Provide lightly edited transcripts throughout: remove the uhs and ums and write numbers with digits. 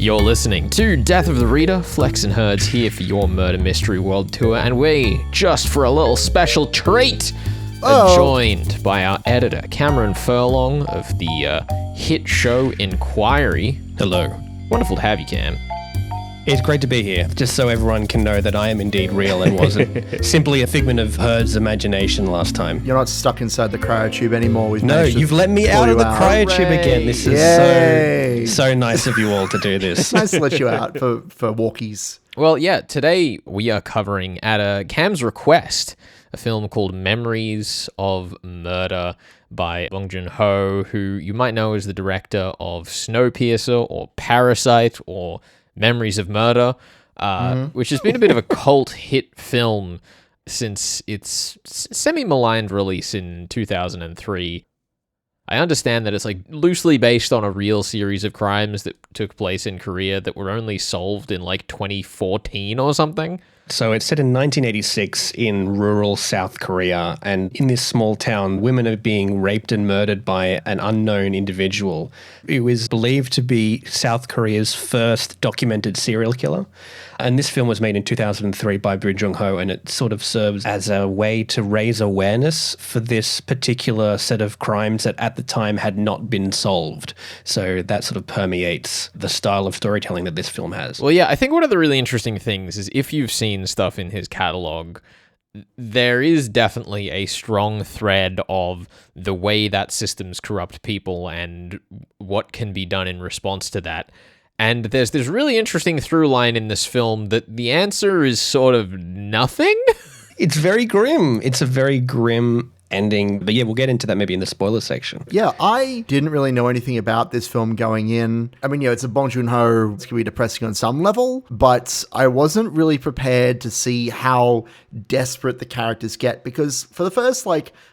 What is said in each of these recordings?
You're listening to Death of the Reader. Flex and Herds here for your Murder Mystery World Tour, and we, just for a little special treat, are joined by our editor, Cameron Furlong of the hit show Inquiry. Hello. Wonderful to have you, Cam. It's great to be here, just so everyone can know that I am indeed real and wasn't simply a figment of Herd's imagination last time. You're not stuck inside the cryotube anymore. No, you've let me out of the cryotube again. This is so nice of you all to do this. It's nice to let you out for walkies. Well, yeah, today we are covering, at Cam's request, a film called Memories of Murder by Bong Joon-Ho, who you might know as the director of Snowpiercer or Parasite or Memories of Murder, which has been a bit of a cult hit film since its semi-maligned release in 2003. I understand that it's like loosely based on a real series of crimes that took place in Korea that were only solved in like 2014 or something. So it's set in 1986 in rural South Korea, and in this small town, women are being raped and murdered by an unknown individual who is believed to be South Korea's first documented serial killer. And this film was made in 2003 by Bong Joon-Ho, and it sort of serves as a way to raise awareness for this particular set of crimes that at the time had not been solved. So that sort of permeates the style of storytelling that this film has. Well, yeah, I think one of the really interesting things is if you've seen stuff in his catalog, there is definitely a strong thread of the way that systems corrupt people and what can be done in response to that. And there's this really interesting through line in this film that the answer is sort of nothing. It's very grim. It's a very grim ending. But yeah, we'll get into that maybe in the spoiler section. Yeah, I didn't really know anything about this film going in. I mean, it's a Bong Joon-Ho. It's going to be depressing on some level, but I wasn't really prepared to see how desperate the characters get, because for the first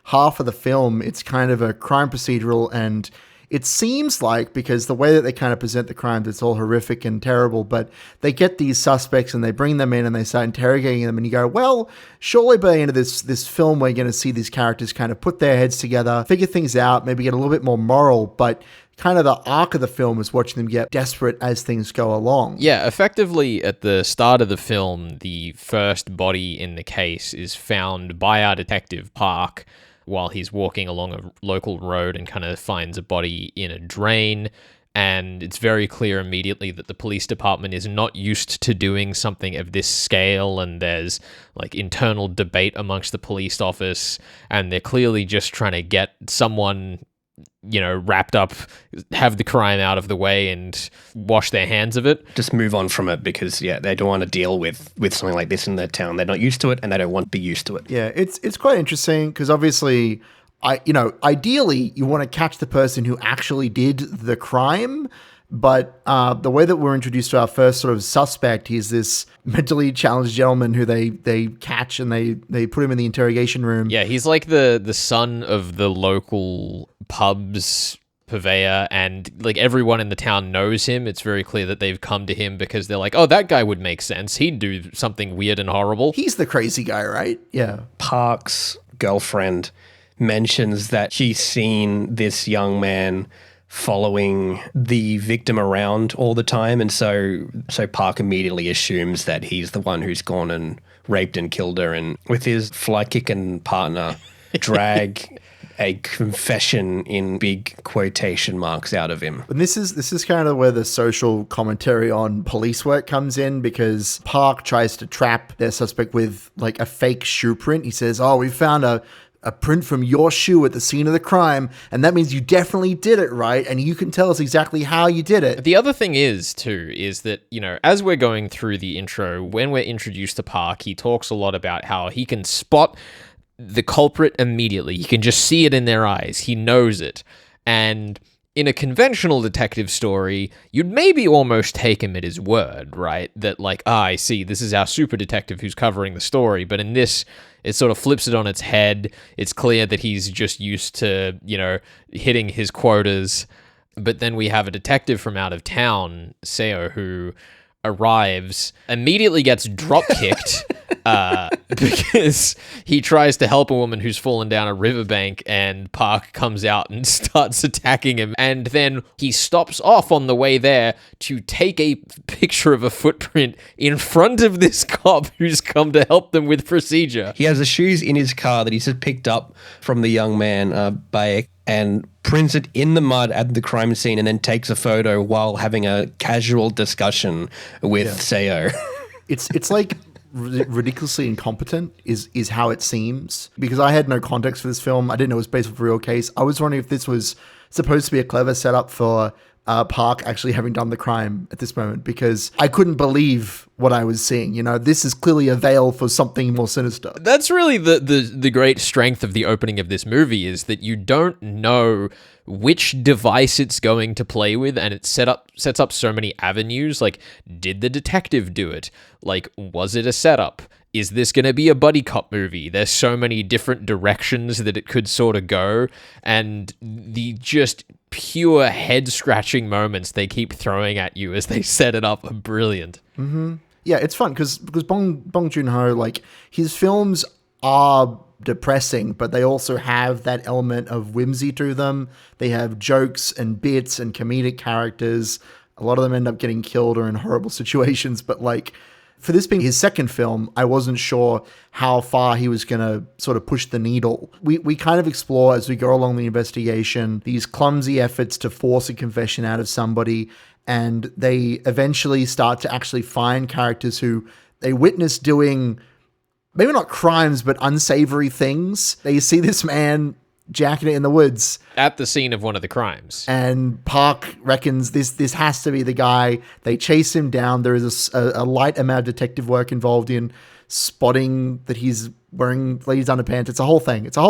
half of the film, it's kind of a crime procedural, and it seems like, because the way that they kind of present the crimes, it's all horrific and terrible, but they get these suspects and they bring them in and they start interrogating them, and you go, well, surely by the end of this film, we're going to see these characters kind of put their heads together, figure things out, maybe get a little bit more moral, but kind of the arc of the film is watching them get desperate as things go along. Yeah, effectively at the start of the film, the first body in the case is found by our detective, Park, while he's walking along a local road and kind of finds a body in a drain. And it's very clear immediately that the police department is not used to doing something of this scale, and there's internal debate amongst the police office, and they're clearly just trying to get someone wrapped up, have the crime out of the way and wash their hands of it. Just move on from it, because they don't want to deal with something like this in their town. They're not used to it, and they don't want to be used to it. Yeah, it's quite interesting, because obviously, ideally you want to catch the person who actually did the crime, but the way that we're introduced to our first sort of suspect, he's this mentally challenged gentleman who they catch and they put him in the interrogation room. Yeah, he's like the son of the local pub's purveyor, and everyone in the town knows him. It's very clear that they've come to him because they're like, oh, that guy would make sense. He'd do something weird and horrible. He's the crazy guy, right? Yeah. Park's girlfriend mentions that she's seen this young man following the victim around all the time, and so Park immediately assumes that he's the one who's gone and raped and killed her, and with his fly-kicking partner drag a confession in big quotation marks out of him. And this is kind of where the social commentary on police work comes in, because Park tries to trap their suspect with a fake shoe print. He says, oh, we found a print from your shoe at the scene of the crime, and that means you definitely did it, right? And you can tell us exactly how you did it. The other thing is that, as we're going through the intro, when we're introduced to Park, he talks a lot about how he can spot the culprit immediately. He can just see it in their eyes. He knows it. And in a conventional detective story, you'd maybe almost take him at his word, right? That I see, this is our super detective who's covering the story. But in this, it sort of flips it on its head. It's clear that he's just used to, hitting his quotas. But then we have a detective from out of town, Seo, who arrives, immediately gets drop-kicked because he tries to help a woman who's fallen down a riverbank, and Park comes out and starts attacking him. And then he stops off on the way there to take a picture of a footprint in front of this cop who's come to help them with procedure. He has the shoes in his car that he's just picked up from the young man, Bayek, and prints it in the mud at the crime scene and then takes a photo while having a casual discussion with Seo. It's like ridiculously incompetent is how it seems, because I had no context for this film. I didn't know it was based on a real case. I was wondering if this was supposed to be a clever setup for Park actually having done the crime at this moment, because I couldn't believe what I was seeing. You know, this is clearly a veil for something more sinister. That's really the great strength of the opening of this movie, is that you don't know which device it's going to play with, and it sets up so many avenues. Like, did the detective do it? Like, was it a setup? Is this going to be a buddy cop movie? There's so many different directions that it could sort of go, and the just pure head-scratching moments they keep throwing at you as they set it up are brilliant. Mm-hmm. Yeah, it's fun because Bong Joon-Ho, like, his films are depressing, but they also have that element of whimsy to them. They have jokes and bits and comedic characters. A lot of them end up getting killed or in horrible situations, but like, for this being his second film, I wasn't sure how far he was going to sort of push the needle. We kind of explore, as we go along the investigation, these clumsy efforts to force a confession out of somebody, and they eventually start to actually find characters who they witness doing maybe not crimes, but unsavory things. They see this man jacking it in the woods at the scene of one of the crimes, and Park reckons this has to be the guy. They chase him down. There is a light amount of detective work involved in spotting that he's wearing ladies' underpants. It's a whole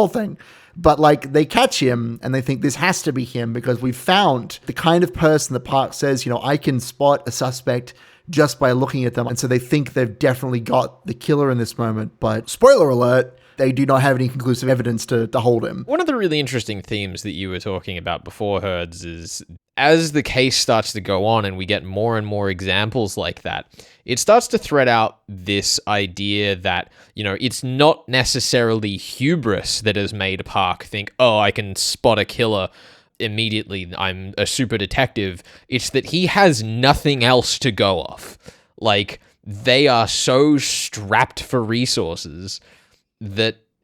thing. But like, they catch him and they think this has to be him because we've found the kind of person that Park says, you know, I can spot a suspect just by looking at them. And so they think they've definitely got the killer in this moment. But spoiler alert, they do not have any conclusive evidence to hold him. One of the really interesting themes that you were talking about before, Herds, is as the case starts to go on and we get more and more examples like that, it starts to thread out this idea that, you know, it's not necessarily hubris that has made Park think, oh, I can spot a killer immediately, I'm a super detective. It's that he has nothing else to go off. Like, they are so strapped for resources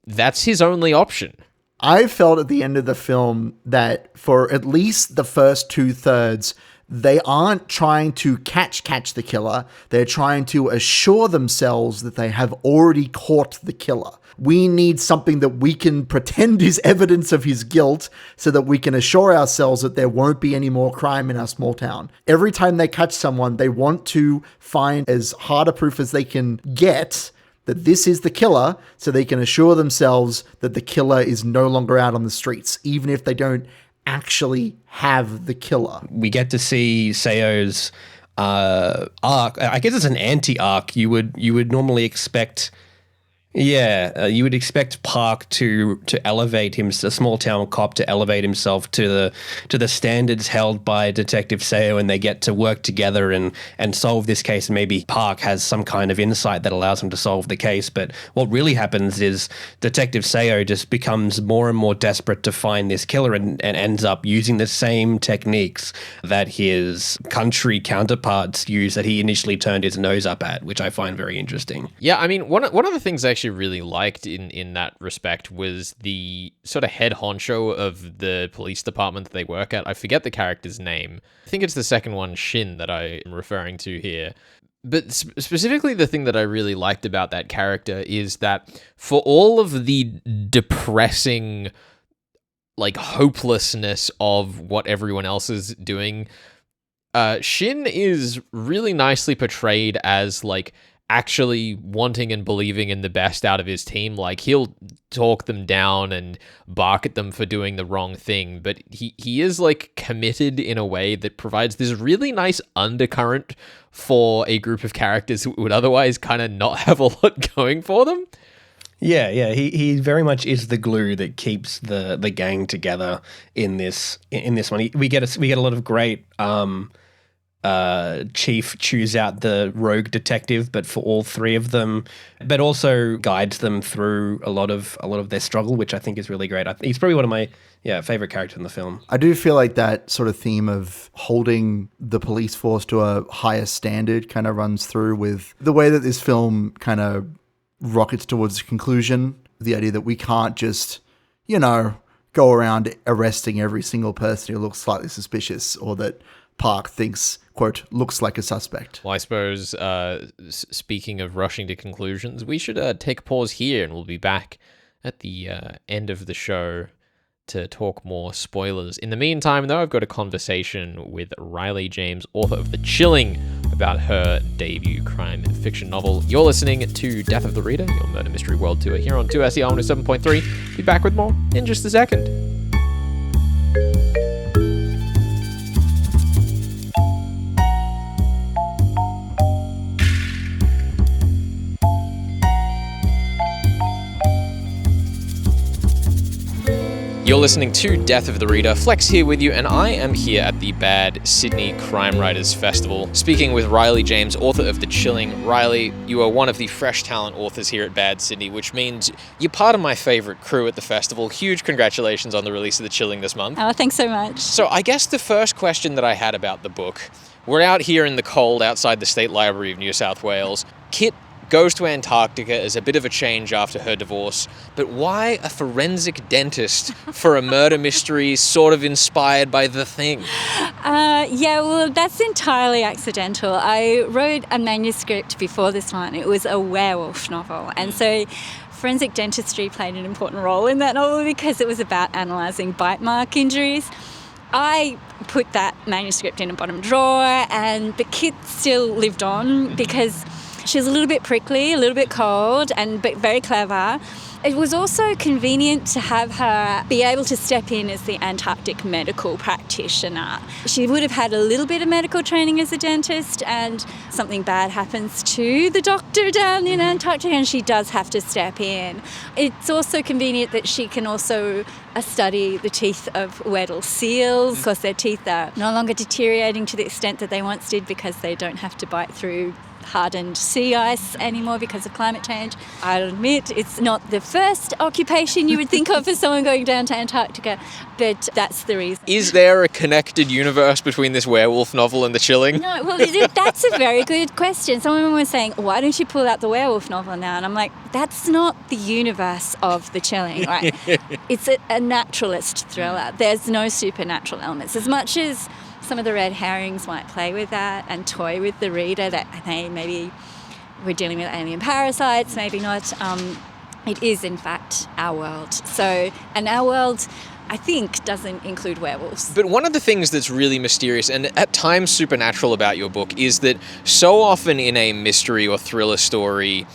that's his only option. I felt at the end of the film that for at least the first 2/3, they aren't trying to catch the killer. They're trying to assure themselves that they have already caught the killer. We need something that we can pretend is evidence of his guilt so that we can assure ourselves that there won't be any more crime in our small town. Every time they catch someone, they want to find as hard a proof as they can get that this is the killer, so they can assure themselves that the killer is no longer out on the streets, even if they don't actually have the killer. We get to see Seo's arc. I guess it's an anti-arc. You would normally expect. You would expect Park to elevate him, a small town cop, to elevate himself to the standards held by Detective Seo, and they get to work together and solve this case. And maybe Park has some kind of insight that allows him to solve the case. But what really happens is Detective Seo just becomes more and more desperate to find this killer and ends up using the same techniques that his country counterparts use that he initially turned his nose up at, which I find very interesting. Yeah, I mean, one of the things I actually really liked in that respect was the sort of head honcho of the police department that they work at. I forget the character's name. I think it's the second one, Shin, that I am referring to here. But specifically, the thing that I really liked about that character is that for all of the depressing, like, hopelessness of what everyone else is doing, Shin is really nicely portrayed as, like, actually wanting and believing in the best out of his team. Like, he'll talk them down and bark at them for doing the wrong thing, but he is, like, committed in a way that provides this really nice undercurrent for a group of characters who would otherwise kind of not have a lot going for them. Yeah, he very much is the glue that keeps the gang together in this one. We get a lot of great chief choose out the rogue detective, but for all three of them, but also guides them through a lot of their struggle, which I think is really great. He's probably one of my favorite characters in the film. I do feel like that sort of theme of holding the police force to a higher standard kind of runs through with the way that this film kind of rockets towards the conclusion. The idea that we can't just, go around arresting every single person who looks slightly suspicious, or that Park thinks, quote, looks like a suspect. Well, I suppose, speaking of rushing to conclusions, we should take a pause here, and we'll be back at the end of the show to talk more spoilers. In the meantime, though, I've got a conversation with Riley James, author of The Chilling, about her debut crime fiction novel. You're listening to Death of the Reader, your murder mystery world tour here on 2SER 107.3. Be back with more in just a second. You're listening to Death of the Reader. Flex here with you, and I am here at the Bad Sydney Crime Writers Festival, speaking with Riley James, author of The Chilling. Riley, you are one of the fresh talent authors here at Bad Sydney, which means you're part of my favourite crew at the festival. Huge congratulations on the release of The Chilling this month. Oh, thanks so much. So I guess the first question that I had about the book, we're out here in the cold outside the State Library of New South Wales. Kit goes to Antarctica as a bit of a change after her divorce, but why a forensic dentist for a murder mystery sort of inspired by The Thing? Well, that's entirely accidental. I wrote a manuscript before this one. It was a werewolf novel, and so forensic dentistry played an important role in that novel because it was about analysing bite mark injuries. I put that manuscript in a bottom drawer, but Kit still lived on because she was a little bit prickly, a little bit cold, but very clever. It was also convenient to have her be able to step in as the Antarctic medical practitioner. She would have had a little bit of medical training as a dentist, and something bad happens to the doctor down in Antarctica and she does have to step in. It's also convenient that she can also study the teeth of Weddell seals, because their teeth are no longer deteriorating to the extent that they once did because they don't have to bite through hardened sea ice anymore because of climate change. I'll admit it's not the first occupation you would think of for someone going down to Antarctica, but that's the reason. Is there a connected universe between this werewolf novel and The Chilling? No, well, that's a very good question. Someone was saying, why don't you pull out the werewolf novel now? And I'm like, that's not the universe of The Chilling, right? It's a naturalist thriller. There's no supernatural elements. As much as some of the red herrings might play with that and toy with the reader that, hey, maybe we're dealing with alien parasites, maybe not. It is, in fact, our world. And our world, I think, doesn't include werewolves. But one of the things that's really mysterious and at times supernatural about your book is that so often in a mystery or thriller story,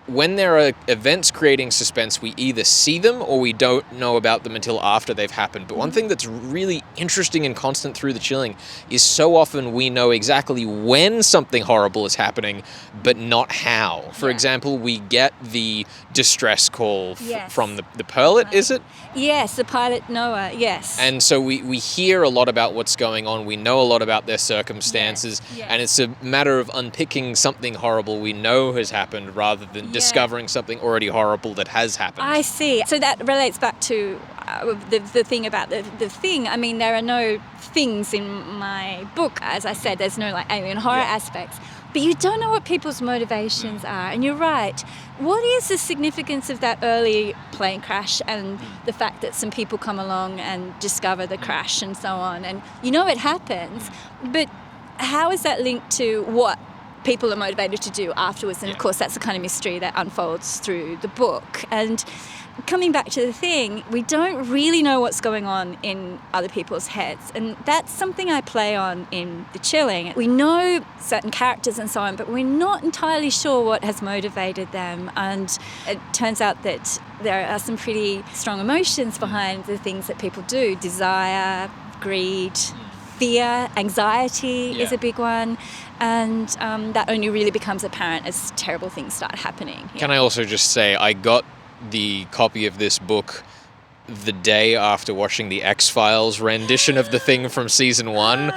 when there are events creating suspense, we either see them or we don't know about them until after they've happened. But one thing that's really interesting and constant through The Chilling is so often we know exactly when something horrible is happening, but not how. For example, we get the distress call from the pilot, is it? Yes, the pilot Noah, yes. And so we hear a lot about what's going on. We know a lot about their circumstances. Yes. And it's a matter of unpicking something horrible we know has happened rather than discovering something already horrible that has happened. I see. So that relates back to the thing about the thing. I mean, there are no things in my book. As I said, there's no alien horror aspects. But you don't know what people's motivations are. And you're right. What is the significance of that early plane crash and the fact that some people come along and discover the crash and so on? And you know it happens, but how is that linked to what people are motivated to do afterwards? And of course, that's the kind of mystery that unfolds through the book. And coming back to The Thing, we don't really know what's going on in other people's heads. And that's something I play on in The Chilling. We know certain characters and so on, but we're not entirely sure what has motivated them. And it turns out that there are some pretty strong emotions behind the things that people do. Desire, greed, fear, anxiety is a big one. And that only really becomes apparent as terrible things start happening. Can I also just say, I got the copy of this book the day after watching the X-Files rendition of the thing from season 1.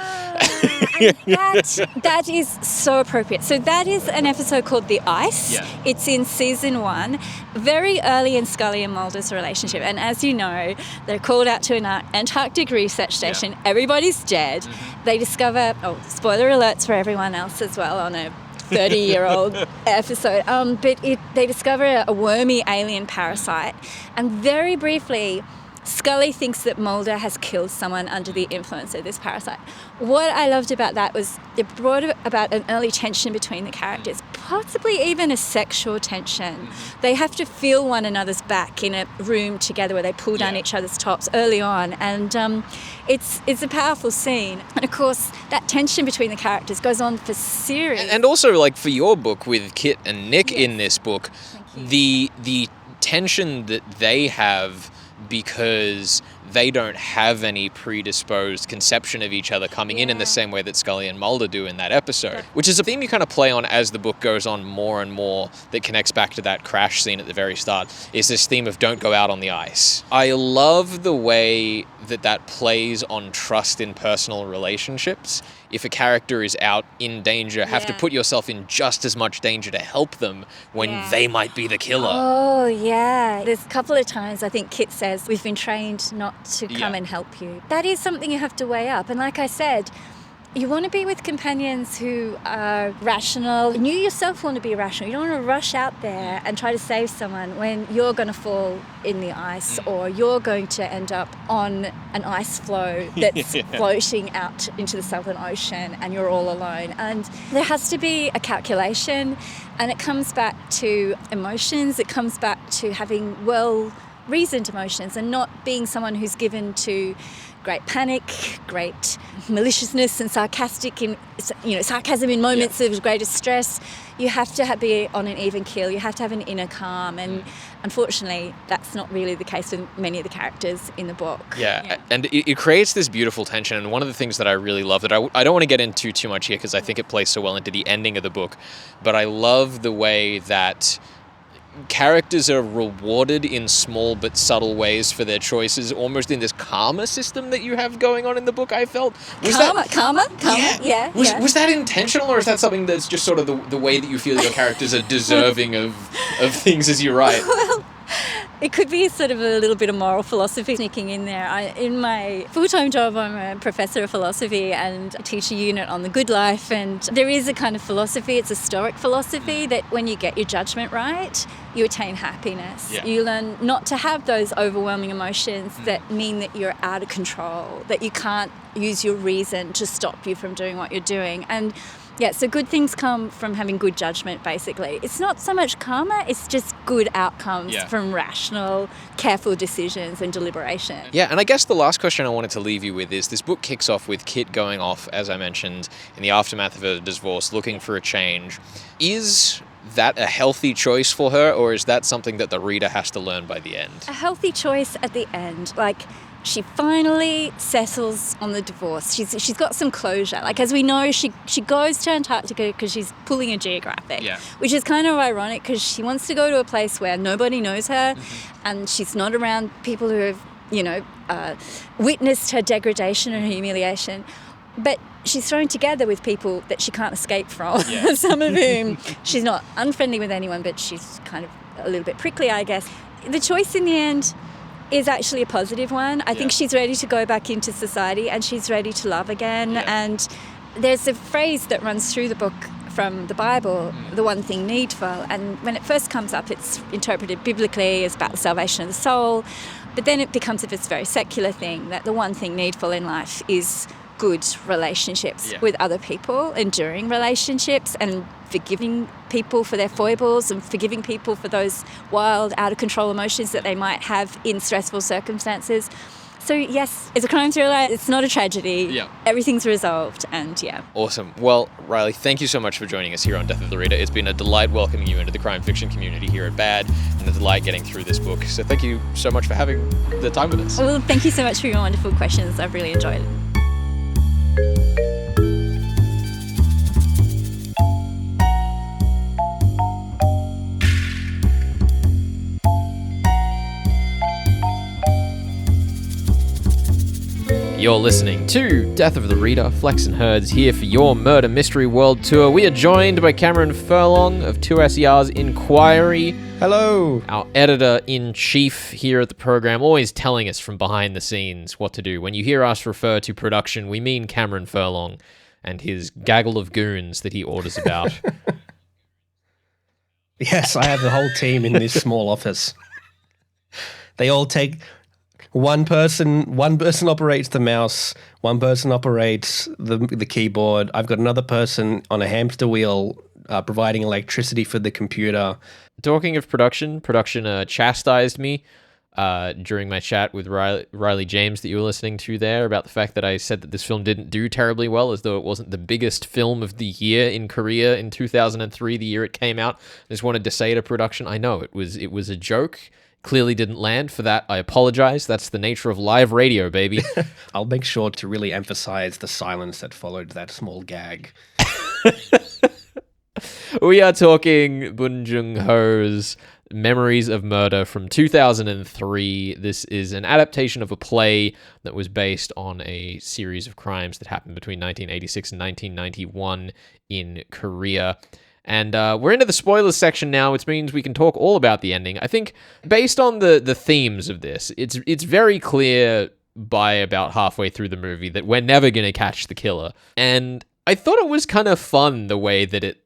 That is so appropriate. So that is an episode called The Ice. Yeah. It's in season 1, very early in Scully and Mulder's relationship. And as you know, they're called out to an Antarctic research station. Yeah. Everybody's dead. They discover, spoiler alerts for everyone else as well on a 30-year-old episode. But they discover a wormy alien parasite. And very briefly, Scully thinks that Mulder has killed someone under the influence of this parasite. What I loved about that was it brought about an early tension between the characters, possibly even a sexual tension. They have to feel one another's back in a room together where they pull down each other's tops early on, and it's a powerful scene. And of course, that tension between the characters goes on for series. And also, like, for your book with Kit and Nick in this book, the tension that they have, because they don't have any predisposed conception of each other coming in the same way that Scully and Mulder do in that episode, which is a theme you kind of play on as the book goes on more and more, that connects back to that crash scene at the very start, is this theme of don't go out on the ice. I love the way that plays on trust in personal relationships. If a character is out in danger, have to put yourself in just as much danger to help them when they might be the killer. Oh, yeah. There's a couple of times I think Kit says, we've been trained not to come and help you. That is something you have to weigh up. And like I said, you want to be with companions who are rational, and you yourself want to be rational. You don't want to rush out there and try to save someone when you're going to fall in the ice, or you're going to end up on an ice floe that's floating out into the Southern Ocean and you're all alone. And there has to be a calculation, and it comes back to emotions. It comes back to having well-reasoned emotions and not being someone who's given to great panic, great maliciousness and sarcasm in moments of greatest stress. You have to be on an even keel. You have to have an inner calm, and unfortunately, that's not really the case with many of the characters in the book. And it creates this beautiful tension. And one of the things that I really love, that I don't want to get into too much here because I think it plays so well into the ending of the book, but I love the way that characters are rewarded in small but subtle ways for their choices, almost in this karma system that you have going on in the book, I felt. Karma? Yeah. Was that intentional, or is that something that's just sort of the way that you feel your characters are deserving of things as you write? Well, it could be sort of a little bit of moral philosophy sneaking in there. In my full-time job, I'm a professor of philosophy and I teach a unit on the good life, and there is a kind of philosophy, it's a Stoic philosophy, that when you get your judgment right, you attain happiness. Yeah. You learn not to have those overwhelming emotions that mean that you're out of control, that you can't use your reason to stop you from doing what you're doing. And so good things come from having good judgment, basically. It's not so much karma, it's just good outcomes from rational, careful decisions and deliberation. Yeah, and I guess the last question I wanted to leave you with is, this book kicks off with Kit going off, as I mentioned, in the aftermath of her divorce, looking for a change. Is that a healthy choice for her, or is that something that the reader has to learn by the end? A healthy choice at the end. Like, she finally settles on the divorce. She's got some closure. Like, as we know, she goes to Antarctica because she's pulling a geographic, which is kind of ironic because she wants to go to a place where nobody knows her, and she's not around people who have, witnessed her degradation and her humiliation. But she's thrown together with people that she can't escape from, some of whom she's not unfriendly with anyone, but she's kind of a little bit prickly, I guess. The choice in the end is actually a positive one. I think she's ready to go back into society and she's ready to love again. And there's a phrase that runs through the book from the Bible, the one thing needful. And when it first comes up, it's interpreted biblically as about the salvation of the soul. But then it becomes this very secular thing, that the one thing needful in life is good relationships with other people, enduring relationships, and forgiving people for their foibles and forgiving people for those wild, out-of-control emotions that they might have in stressful circumstances. So yes, it's a crime thriller. It's not a tragedy. Everything's resolved, and Awesome. Well, Riley, thank you so much for joining us here on Death of the Reader. It's been a delight welcoming you into the crime fiction community here at BAD, and a delight getting through this book. So thank you so much for having the time with us. Well, thank you so much for your wonderful questions. I've really enjoyed it. You're listening to Death of the Reader. Flex and Herds here for your Murder Mystery World Tour. We are joined by Cameron Furlong of 2SER's Inquiry. Hello. Our editor-in-chief here at the program, always telling us from behind the scenes what to do. When you hear us refer to production, we mean Cameron Furlong and his gaggle of goons that he orders about. Yes, I have the whole team in this small office. They all take... One person operates the mouse, one person operates the keyboard. I've got another person on a hamster wheel providing electricity for the computer. Talking of production chastised me during my chat with Riley James that you were listening to there about the fact that I said that this film didn't do terribly well, as though it wasn't the biggest film of the year in Korea in 2003, the year it came out. I just wanted to say to production, I know it was a joke. Clearly didn't land. For that, I apologize. That's the nature of live radio, baby. I'll make sure to really emphasize the silence that followed that small gag. We are talking Bong Joon-ho's Memories of Murder from 2003. This is an adaptation of a play that was based on a series of crimes that happened between 1986 and 1991 in Korea. And we're into the spoilers section now, which means we can talk all about the ending. I think based on the themes of this, it's very clear by about halfway through the movie that we're never going to catch the killer. And I thought it was kind of fun the way that it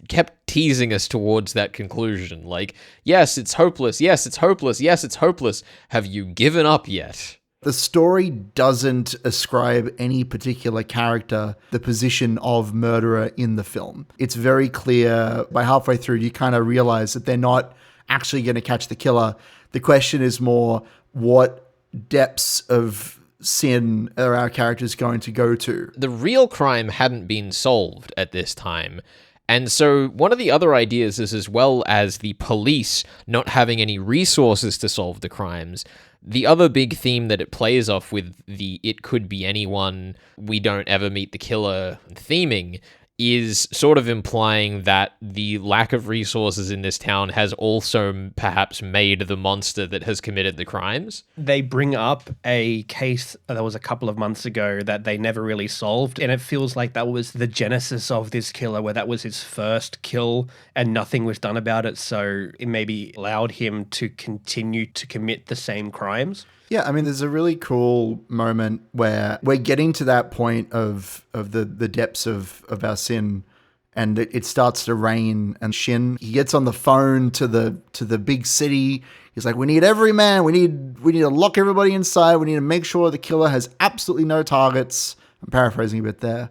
kept teasing us towards that conclusion. Like, yes, it's hopeless. Yes, it's hopeless. Yes, it's hopeless. Have you given up yet? The story doesn't ascribe any particular character the position of murderer in the film. It's very clear by halfway through, you kind of realize that they're not actually going to catch the killer. The question is more, what depths of sin are our characters going to go to? The real crime hadn't been solved at this time. And so one of the other ideas is, as well as the police not having any resources to solve the crimes, the other big theme that it plays off with the "it could be anyone, we don't ever meet the killer" theming is sort of implying that the lack of resources in this town has also perhaps made the monster that has committed the crimes. They bring up a case that was a couple of months ago that they never really solved, and it feels like that was the genesis of this killer, where that was his first kill and nothing was done about it, so it maybe allowed him to continue to commit the same crimes. Yeah, I mean, there's a really cool moment where we're getting to that point of the depths of our sin, and it starts to rain, and Shin, he gets on the phone to the big city. He's like, we need every man. We need to lock everybody inside. We need to make sure the killer has absolutely no targets. I'm paraphrasing a bit there.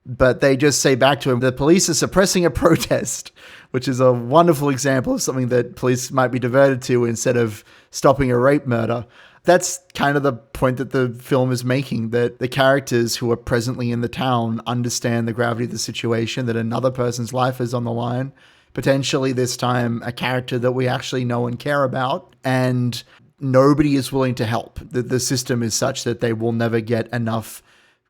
But they just say back to him, the police are suppressing a protest, which is a wonderful example of something that police might be diverted to instead of stopping a rape murder. That's kind of the point that the film is making, that the characters who are presently in the town understand the gravity of the situation, that another person's life is on the line, potentially this time a character that we actually know and care about, and nobody is willing to help. The system is such that they will never get enough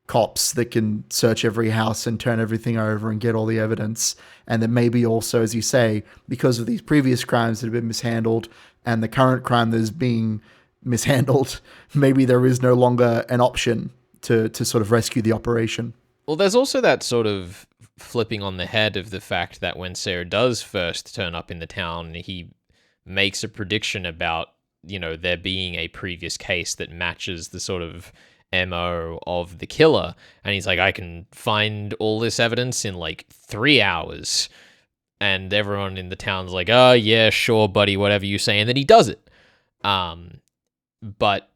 cops that can search every house and turn everything over and get all the evidence. And that maybe also, as you say, because of these previous crimes that have been mishandled and the current crime that is being mishandled, maybe there is no longer an option to sort of rescue the operation. Well, there's also that sort of flipping on the head of the fact that when Sarah does first turn up in the town, he makes a prediction about, there being a previous case that matches the sort of MO of the killer. And he's like, I can find all this evidence in 3 hours. And everyone in the town's like, oh, yeah, sure, buddy, whatever you say. And then he does it. But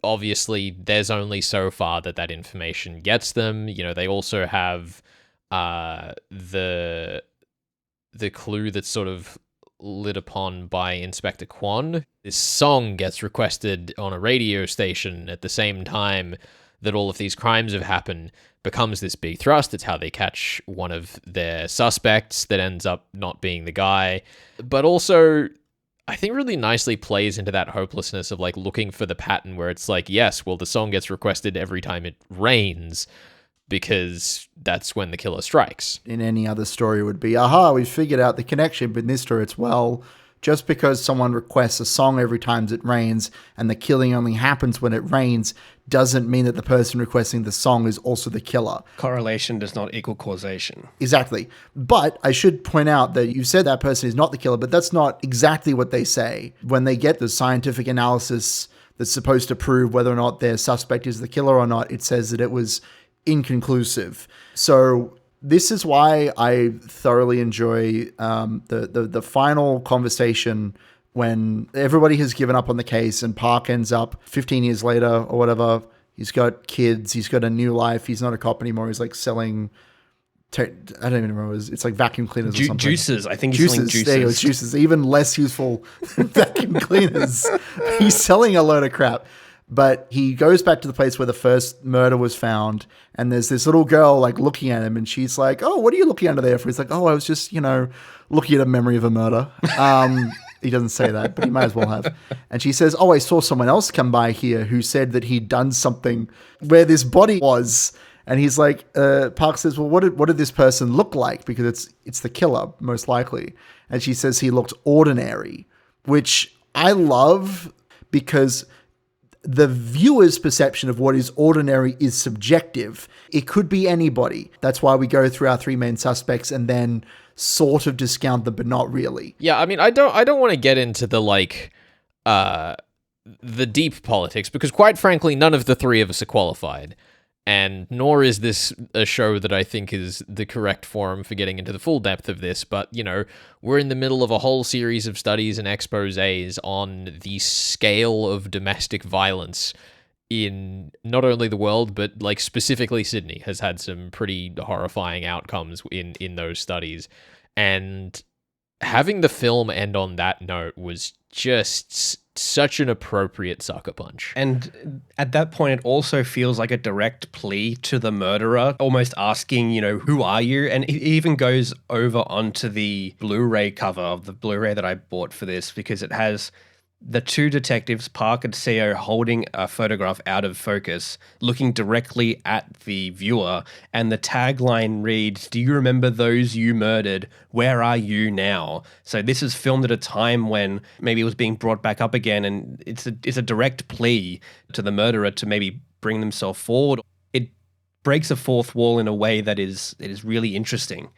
obviously there's only so far that information gets them. They also have the clue that's sort of lit upon by Inspector Kwon. This song gets requested on a radio station at the same time that all of these crimes have happened, becomes this big thrust. It's how they catch one of their suspects that ends up not being the guy. But also, I think really nicely plays into that hopelessness of looking for the pattern where it's yes, well, the song gets requested every time it rains because that's when the killer strikes. In any other story it would be, aha, we figured out the connection. But in this story, it's, well, Just because someone requests a song every time it rains and the killing only happens when it rains doesn't mean that the person requesting the song is also the killer. Correlation does not equal causation. Exactly. But I should point out that you said that person is not the killer, but that's not exactly what they say. When they get the scientific analysis that's supposed to prove whether or not their suspect is the killer or not, it says that it was inconclusive. So this is why I thoroughly enjoy the final conversation when everybody has given up on the case and Park ends up 15 years later or whatever. He's got kids. He's got a new life. He's not a cop anymore. He's like selling... I don't even remember. It's like vacuum cleaners or something. Juices. I think he's selling juices. There you go, juices. Even less useful than vacuum cleaners. He's selling a load of crap. But he goes back to the place where the first murder was found, and there's this little girl like looking at him, and she's like, "Oh, what are you looking under there for?" He's like, "Oh, I was just, looking at a memory of a murder." He doesn't say that, but he might as well have. And she says, "Oh, I saw someone else come by here who said that he'd done something where this body was." And he's like, Park says, "Well, what did this person look like? Because it's the killer, most likely." And she says he looked ordinary, which I love because the viewer's perception of what is ordinary is subjective. It could be anybody. That's why we go through our three main suspects and then sort of discount them, but not really. Yeah, I mean, I don't want to get into the deep politics, because quite frankly, none of the three of us are qualified. And nor is this a show that I think is the correct forum for getting into the full depth of this. But, we're in the middle of a whole series of studies and exposés on the scale of domestic violence in not only the world, but like specifically Sydney has had some pretty horrifying outcomes in those studies. And having the film end on that note was just such an appropriate sucker punch. And at that point, it also feels like a direct plea to the murderer, almost asking, who are you? And it even goes over onto the Blu-ray cover of the Blu-ray that I bought for this, because it has the two detectives, Park and Seo, holding a photograph out of focus, looking directly at the viewer, and the tagline reads, "Do you remember those you murdered? Where are you now?" So this is filmed at a time when maybe it was being brought back up again, and it's a direct plea to the murderer to maybe bring themselves forward. It breaks a fourth wall in a way that is really interesting.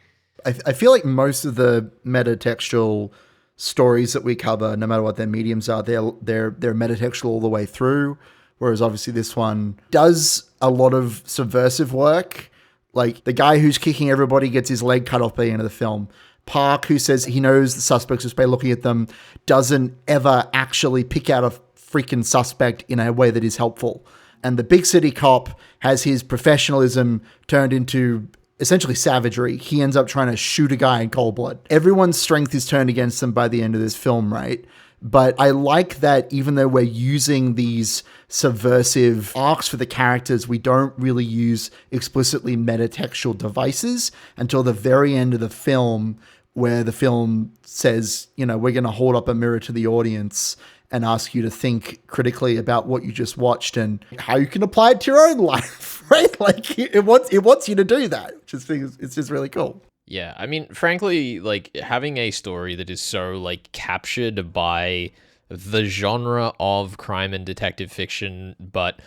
I feel like most of the metatextual stories that we cover, no matter what their mediums are, they're metatextual all the way through. Whereas obviously this one does a lot of subversive work. Like the guy who's kicking everybody gets his leg cut off by the end of the film. Park, who says he knows the suspects just by looking at them, doesn't ever actually pick out a freaking suspect in a way that is helpful. And the big city cop has his professionalism turned into essentially savagery. He ends up trying to shoot a guy in cold blood. Everyone's strength is turned against them by the end of this film, right? But I like that even though we're using these subversive arcs for the characters, we don't really use explicitly metatextual devices until the very end of the film, where the film says, we're going to hold up a mirror to the audience and ask you to think critically about what you just watched and how you can apply it to your own life, right? Like it wants you to do that, which is, it's just really cool. Yeah, I mean, frankly, like having a story that is so like captured by the genre of crime and detective fiction, but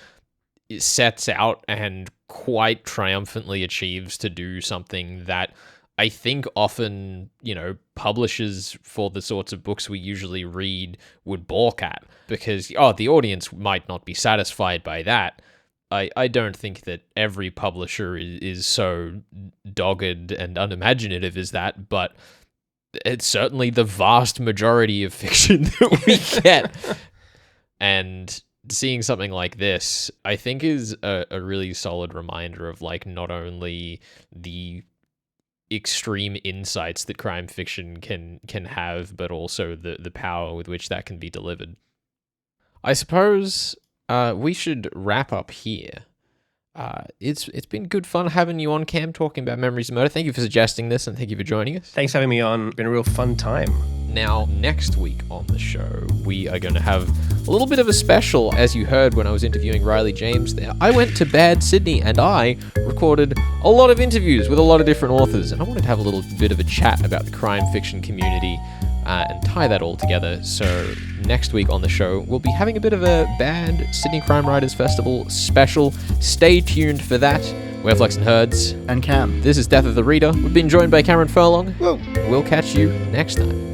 it sets out and quite triumphantly achieves to do something that I think often, publishers for the sorts of books we usually read would balk at, because, the audience might not be satisfied by that. I don't think that every publisher is so dogged and unimaginative as that, but it's certainly the vast majority of fiction that we get. And seeing something like this, I think is a really solid reminder of like not only the extreme insights that crime fiction can have, but also the power with which that can be delivered. I suppose we should wrap up here. It's been good fun having you on, Cam, talking about Memories of Murder. Thank you for suggesting this, and thank you for joining us. Thanks for having me on. It's been a real fun time. Now, next week on the show, we are going to have a little bit of a special. As you heard when I was interviewing Riley James there, I went to Bad Sydney and I recorded a lot of interviews with a lot of different authors, and I wanted to have a little bit of a chat about the crime fiction community and tie that all together. So next week on the show, we'll be having a bit of a bad Sydney Crime Writers Festival special. Stay tuned for that. We're Flex and Herds. And Cam. This is Death of the Reader. We've been joined by Cameron Furlong. Whoa. We'll catch you next time.